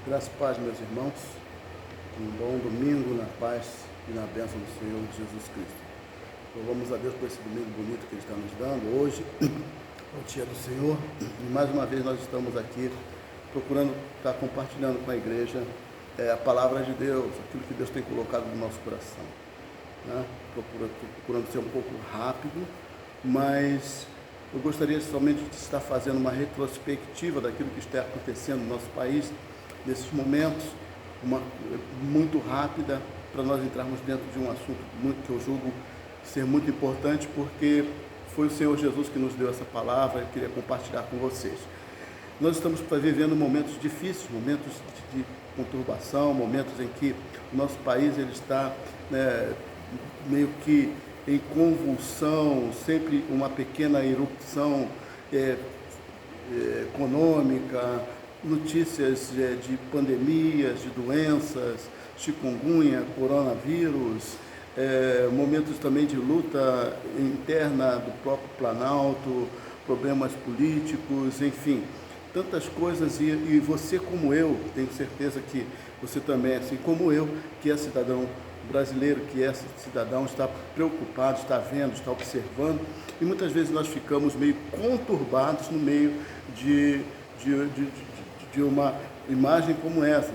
Graças e paz, meus irmãos. Um bom domingo na paz e na bênção do Senhor Jesus Cristo. Louvamos a Deus por esse domingo bonito que Ele está nos dando. Hoje é o dia do Senhor e mais uma vez nós estamos aqui procurando estar compartilhando com a igreja a palavra de Deus, aquilo que Deus tem colocado no nosso coração. Né? Procurando ser um pouco rápido, mas eu gostaria somente de estar fazendo uma retrospectiva daquilo que está acontecendo no nosso país, nesses momentos, muito rápida, para nós entrarmos dentro de um assunto que eu julgo ser muito importante, porque foi o Senhor Jesus que nos deu essa palavra e eu queria compartilhar com vocês. Nós estamos vivendo momentos difíceis, momentos de conturbação, momentos em que o nosso país ele está meio que em convulsão, sempre uma pequena erupção econômica, notícias de pandemias, de doenças, chikungunya, coronavírus, momentos também de luta interna do próprio Planalto, problemas políticos, enfim, tantas coisas. E você como eu, tenho certeza que você também, assim como eu, que é cidadão brasileiro, que é cidadão, está preocupado, está vendo, está observando, e muitas vezes nós ficamos meio conturbados no meio de uma imagem como essa,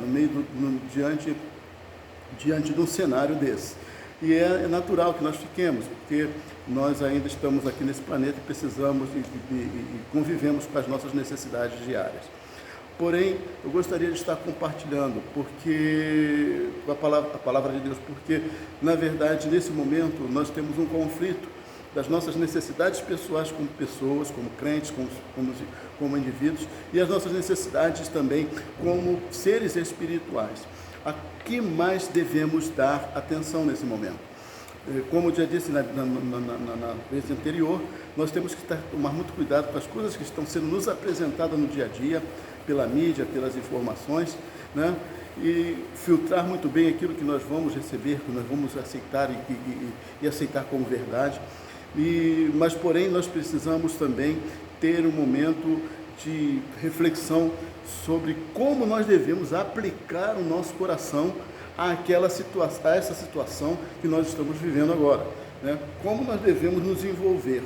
diante de um cenário desse. E é natural que nós fiquemos, porque nós ainda estamos aqui nesse planeta e precisamos e convivemos com as nossas necessidades diárias. Porém, eu gostaria de estar compartilhando a palavra de Deus, porque, na verdade, nesse momento, nós temos um conflito das nossas necessidades pessoais como pessoas, como crentes, como indivíduos, e as nossas necessidades também como seres espirituais. A que mais devemos dar atenção nesse momento? Como eu já disse na vez anterior, nós temos que tomar muito cuidado com as coisas que estão sendo nos apresentadas no dia a dia, pela mídia, pelas informações, né? E filtrar muito bem aquilo que nós vamos receber, que nós vamos aceitar e aceitar como verdade. Mas, porém, nós precisamos também ter um momento de reflexão sobre como nós devemos aplicar o nosso coração a essa situação que nós estamos vivendo agora, né? Como nós devemos nos envolver.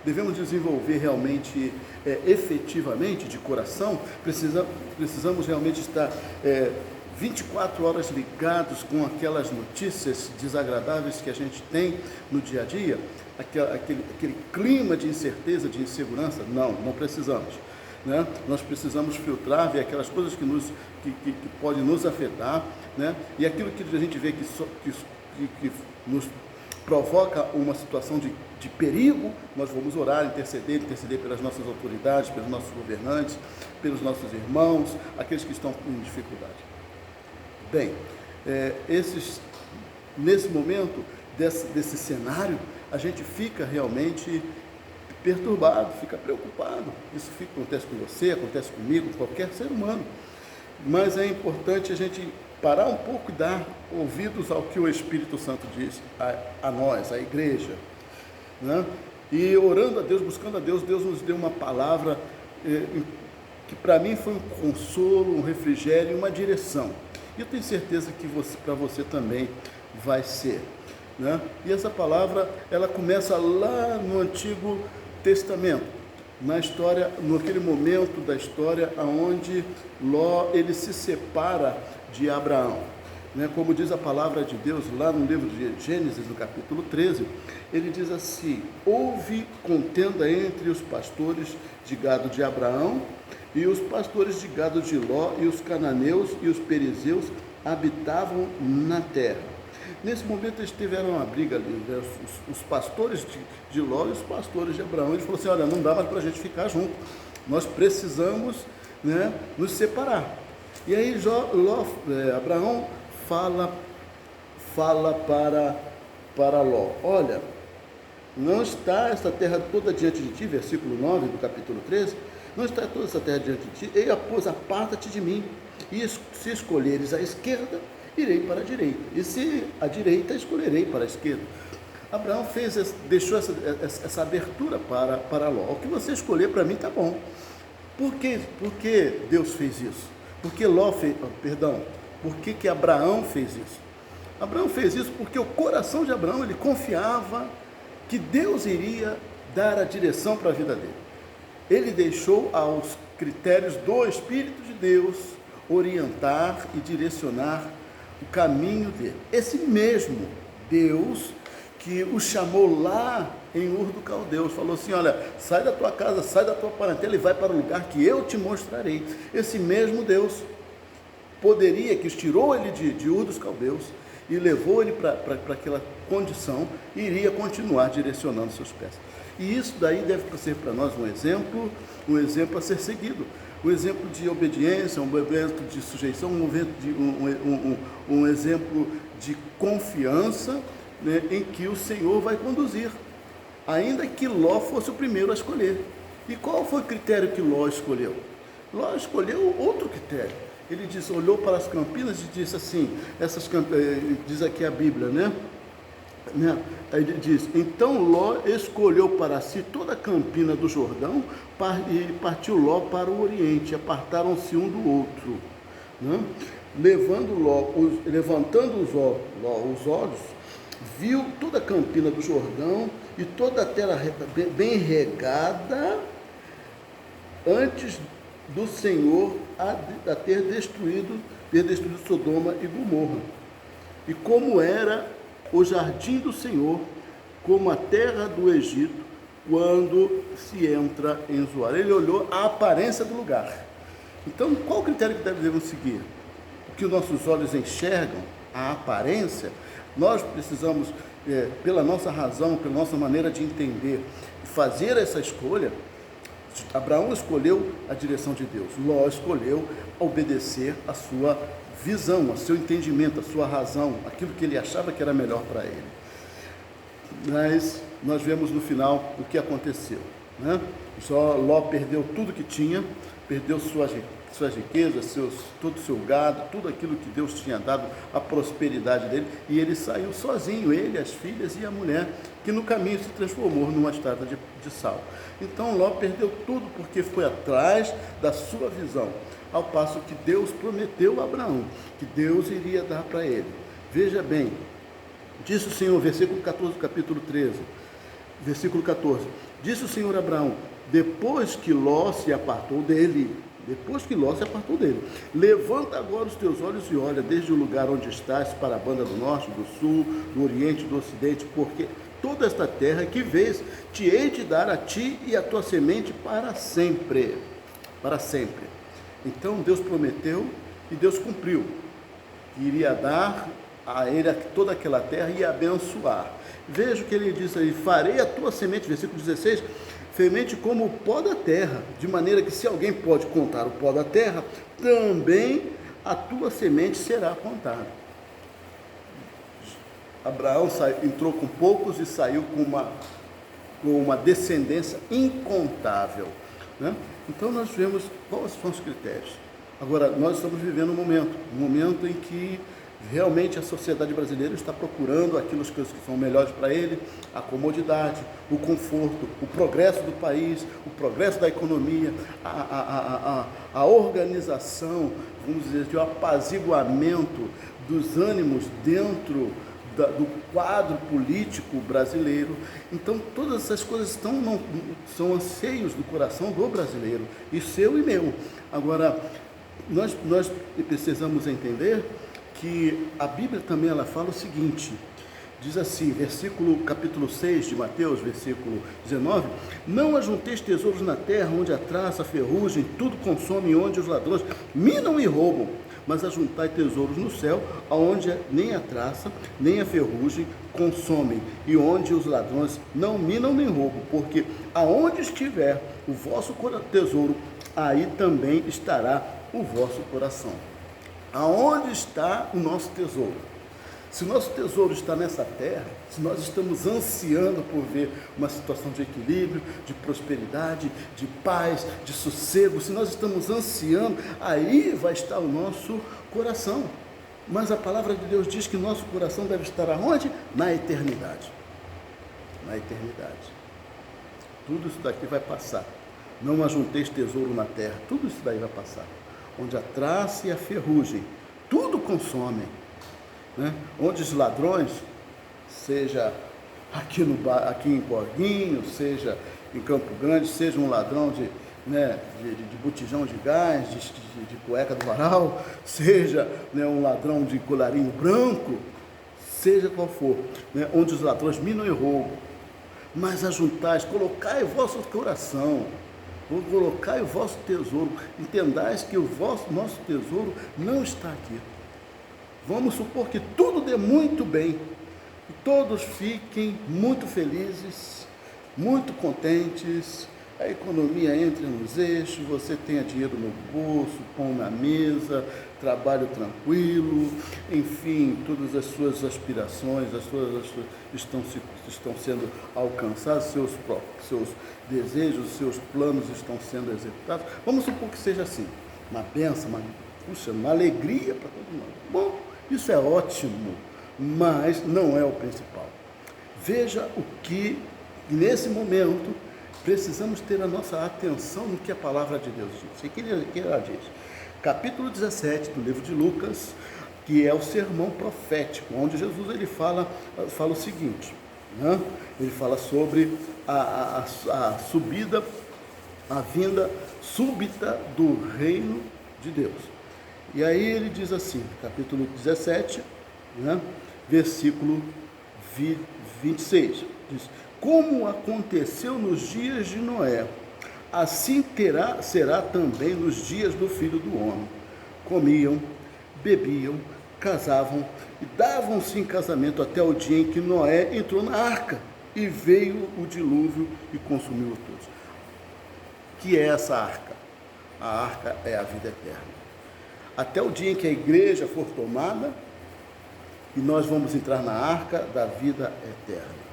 Devemos desenvolver realmente, efetivamente, de coração. Precisamos realmente estar 24 horas ligados com aquelas notícias desagradáveis que a gente tem no dia a dia, aquele clima de incerteza, de insegurança. Não precisamos, né? Nós precisamos filtrar, ver aquelas coisas que podem nos afetar, né? E aquilo que a gente vê que nos provoca uma situação de perigo, nós vamos orar, interceder pelas nossas autoridades, pelos nossos governantes, pelos nossos irmãos, aqueles que estão em dificuldade. Bem, nesse momento desse cenário, a gente fica realmente perturbado, fica preocupado. Isso acontece com você, acontece comigo, com qualquer ser humano. Mas é importante a gente parar um pouco e dar ouvidos ao que o Espírito Santo diz a nós, a igreja, né? E orando a Deus, buscando a Deus, Deus nos deu uma palavra que para mim foi um consolo, um refrigério e uma direção. E eu tenho certeza que para você também vai ser, né? E essa palavra, ela começa lá no Antigo Testamento, na história, naquele momento da história onde Ló ele se separa de Abraão, né? Como diz a palavra de Deus lá no livro de Gênesis, no capítulo 13, ele diz assim: houve contenda entre os pastores de gado de Abraão e os pastores de gado de Ló, e os cananeus e os perizeus habitavam na terra. Nesse momento eles tiveram uma briga ali, né? Os pastores de Ló e os pastores de Abraão. Eles falaram assim: olha, não dá mais para a gente ficar junto, nós precisamos, né, nos separar. E aí Abraão fala para Ló: olha, não está essa terra toda diante de ti, versículo 9 do capítulo 13, não está toda essa terra diante de ti, pois aparta-te de mim, e se escolheres a esquerda, irei para a direita, e se a direita, escolherei para a esquerda. Abraão deixou essa abertura para Ló: o que você escolher para mim está bom. Por que Deus fez isso? Porque por que Abraão fez isso? Abraão fez isso porque o coração de Abraão, ele confiava que Deus iria dar a direção para a vida dele. Ele deixou aos critérios do Espírito de Deus orientar e direcionar o caminho dele. Esse mesmo Deus que o chamou lá em Ur do Caldeus, falou assim: olha, sai da tua casa, sai da tua parentela e vai para o lugar que eu te mostrarei. Esse mesmo Deus que tirou ele de Ur dos Caldeus e levou ele para aquela condição, iria continuar direcionando seus pés. E isso daí deve ser para nós um exemplo a ser seguido, um exemplo de obediência, um exemplo de sujeição, um exemplo de confiança, né, em que o Senhor vai conduzir, ainda que Ló fosse o primeiro a escolher. E qual foi o critério que Ló escolheu? Ló escolheu outro critério. Ele olhou para as campinas e disse assim, diz aqui a Bíblia, né? Aí ele diz: então Ló escolheu para si toda a campina do Jordão e partiu Ló para o oriente, apartaram-se um do outro, né? Levantando os olhos, viu toda a campina do Jordão e toda a terra bem regada, antes do Senhor a ter destruído Sodoma e Gomorra, e como era o jardim do Senhor, como a terra do Egito, quando se entra em Zoar. Ele olhou a aparência do lugar. Então, qual o critério que devemos seguir? O que os nossos olhos enxergam, a aparência, nós precisamos, pela nossa razão, pela nossa maneira de entender, fazer essa escolha. Abraão escolheu a direção de Deus, Ló escolheu obedecer a sua visão, ao seu entendimento, a sua razão, aquilo que ele achava que era melhor para ele. Mas nós vemos no final o que aconteceu, né? Ló perdeu tudo que tinha, perdeu suas riquezas, todo o seu gado, tudo aquilo que Deus tinha dado, a prosperidade dele, e ele saiu sozinho, ele, as filhas e a mulher, que no caminho se transformou numa estátua de sal. Então Ló perdeu tudo porque foi atrás da sua visão, ao passo que Deus prometeu a Abraão que Deus iria dar para ele. Veja bem, disse o Senhor, versículo 14, capítulo 13, versículo 14, disse o Senhor a Abraão, depois que Ló se apartou dele, levanta agora os teus olhos e olha desde o lugar onde estás para a banda do norte, do sul, do oriente, do ocidente, porque toda esta terra que vês, te hei de dar a ti e a tua semente para sempre. Para sempre. Então Deus prometeu e Deus cumpriu, que iria dar a ele toda aquela terra e abençoar. Veja o que ele diz aí: farei a tua semente, versículo 16, semente como o pó da terra, de maneira que se alguém pode contar o pó da terra, também a tua semente será contada. Abraão entrou com poucos e saiu com uma descendência incontável, né? Então nós vemos quais são os critérios. Agora, nós estamos vivendo um momento em que realmente a sociedade brasileira está procurando aquilo que são melhores para ele, a comodidade, o conforto, o progresso do país, o progresso da economia, a organização, vamos dizer, de um apaziguamento dos ânimos dentro do quadro político brasileiro. Então todas essas coisas são anseios do coração do brasileiro, e seu e meu. Agora, nós precisamos entender que a Bíblia também ela fala o seguinte, diz assim, capítulo 6 de Mateus, versículo 19, não ajunteis tesouros na terra, onde a traça, a ferrugem, tudo consome, onde os ladrões minam e roubam, mas ajuntai tesouros no céu, aonde nem a traça, nem a ferrugem consomem, e onde os ladrões não minam nem roubam, porque aonde estiver o vosso tesouro, aí também estará o vosso coração. Aonde está o nosso tesouro? Se o nosso tesouro está nessa terra, se nós estamos ansiando por ver uma situação de equilíbrio, de prosperidade, de paz, de sossego, se nós estamos ansiando, aí vai estar o nosso coração. Mas a palavra de Deus diz que nosso coração deve estar aonde? Na eternidade. Na eternidade. Tudo isso daqui vai passar. Não ajunteis tesouro na terra, tudo isso daí vai passar. onde a traça e a ferrugem tudo consomem, né? Onde os ladrões, seja aqui em Corguinho, seja em Campo Grande, seja um ladrão de botijão de gás, de cueca do varal, seja, né, um ladrão de colarinho branco, seja qual for, né, onde os ladrões minam e roubam, mas ajuntais, colocai o vosso coração, colocai o vosso tesouro, entendais que nosso tesouro não está aqui. Vamos supor que tudo dê muito bem, e todos fiquem muito felizes, muito contentes, a economia entre nos eixos, você tenha dinheiro no bolso, pão na mesa, trabalho tranquilo, enfim, todas as suas aspirações, estão sendo alcançadas, seus desejos, seus planos estão sendo executados. Vamos supor que seja assim, uma bênção, uma alegria para todo mundo. Bom, isso é ótimo, mas não é o principal. Veja o que, nesse momento, precisamos ter a nossa atenção no que a palavra de Deus diz. E que ela diz? Capítulo 17 do livro de Lucas, que é o sermão profético, onde Jesus ele fala o seguinte, né? Ele fala sobre a subida, a vinda súbita do reino de Deus. E aí ele diz assim, capítulo 17, né? Versículo 26, diz: como aconteceu nos dias de Noé, assim será também nos dias do Filho do Homem. Comiam, bebiam, casavam e davam-se em casamento até o dia em que Noé entrou na arca e veio o dilúvio e consumiu todos. Que é essa arca? A arca é a vida eterna. Até o dia em que a igreja for tomada e nós vamos entrar na arca da vida eterna,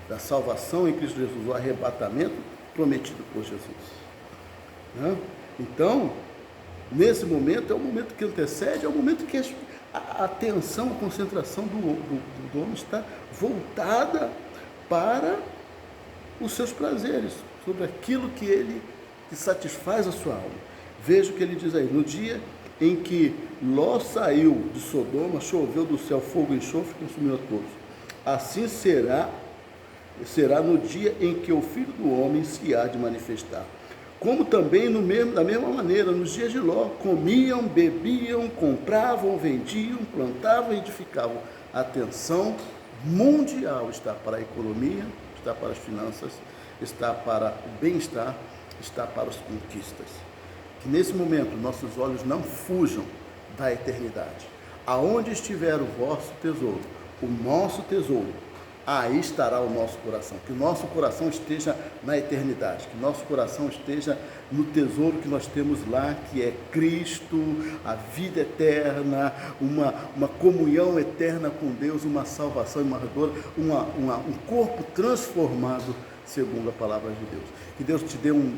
da salvação em Cristo Jesus, o arrebatamento prometido por Jesus. Né? Então, nesse momento, é o momento que antecede, é o momento que a atenção, a concentração do homem está voltada para os seus prazeres, sobre aquilo que satisfaz a sua alma. Veja o que ele diz aí: no dia em que Ló saiu de Sodoma, choveu do céu fogo e enxofre e consumiu a todos. Assim será no dia em que o Filho do Homem se há de manifestar. Como também da mesma maneira, nos dias de Ló, comiam, bebiam, compravam, vendiam, plantavam e edificavam. A atenção mundial está para a economia, está para as finanças, está para o bem-estar, está para as conquistas. Que nesse momento nossos olhos não fujam da eternidade. Aonde estiver o vosso tesouro, o nosso tesouro, aí estará o nosso coração. Que o nosso coração esteja na eternidade, que o nosso coração esteja no tesouro que nós temos lá, que é Cristo, a vida eterna, uma comunhão eterna com Deus, uma salvação imaculada, um corpo transformado segundo a palavra de Deus. Que Deus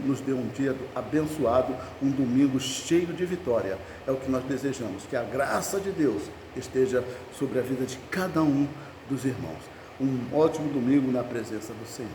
nos dê um dia abençoado, um domingo cheio de vitória. É o que nós desejamos, que a graça de Deus esteja sobre a vida de cada um dos irmãos. Um ótimo domingo na presença do Senhor.